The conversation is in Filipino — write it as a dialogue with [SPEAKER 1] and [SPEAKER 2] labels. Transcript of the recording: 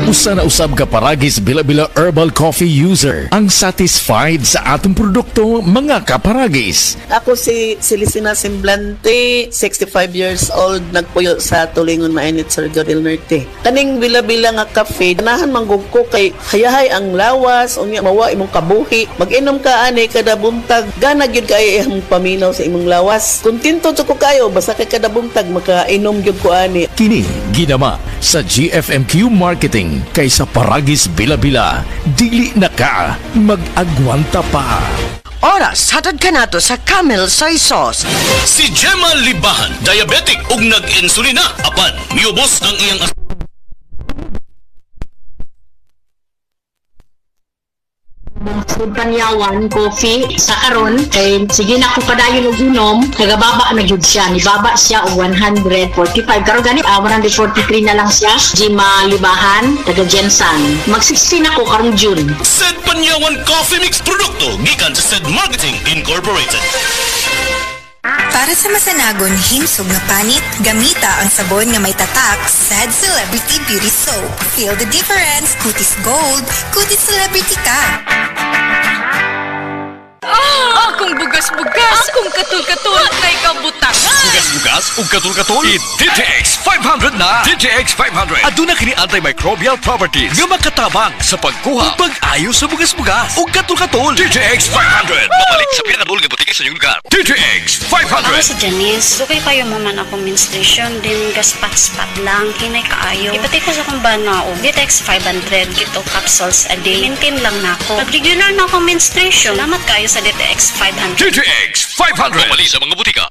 [SPEAKER 1] Usa na usab ka paragis bila-bila herbal coffee user ang satisfied sa atong produkto, mga kaparagis.
[SPEAKER 2] Ako si Celisina Semblante, 65 years old, nagpuyo sa Tulingon Mainit, Surigao del Norte. Kaning bila-bila nga kafe, ganahan manggug ko kay hayahay ang lawas, unya mawa imong kabuhi. Mag-inom ka ani kada buntag, gana gyud kay imong paminaw sa imong lawas. Kontento jud ko kayo basta kay kada buntag makainom gyud ko ani.
[SPEAKER 1] Kini ginama sa GFMQ Marketing kaysa paragis bila-bila, dili na ka mag-agwanta pa.
[SPEAKER 3] Oras, hatod ka nato sa Camel Soy Sauce.
[SPEAKER 4] Si Gemma Libahan, diabetic ug nag-insulina. Apan, miubos ang iyang
[SPEAKER 5] Panyawan, coffee, sa karon kay sige na ko padayon og inom, nagababa na gyud siya, nibaba siya og 145 karon gani 143 na lang siya. Gemma Libahan, taga Jensan. Mag-16 ako karong June.
[SPEAKER 4] Sed Panyawan Coffee Mix produkto gikan sa Sed Marketing Incorporated.
[SPEAKER 6] Para sa masanagon himsog nga panit, gamita ang sabon nga may tatak Sad Celebrity Beauty Soap. Feel the difference, kutis gold, kutis celebrity ka.
[SPEAKER 7] Akong bugas-bugas, akong katul-katul, kay kabutangan.
[SPEAKER 4] Bugas-bugas ug katul-katul, DTX 500 na. DTX 500 aduna kini antimicrobial properties nga makatabang sa pagkuha ug pag-ayo sa bugas-bugas ug katul-katul. DTX 500 mabalik sa pinakadul nga butiki sa inyong lugar. DTX 500.
[SPEAKER 8] Ako si Janice. Dugay kayo mo man akong menstruation, din gaspat-spat lang, hinay kaayo. Ipati ko sa kong bana o DTX 500, gito capsules a day. Maintain lang na ako. Pag regular na akong menstruation, salamat kayo sa DTX 500.
[SPEAKER 4] DTX 500 mabalik sa mga butika.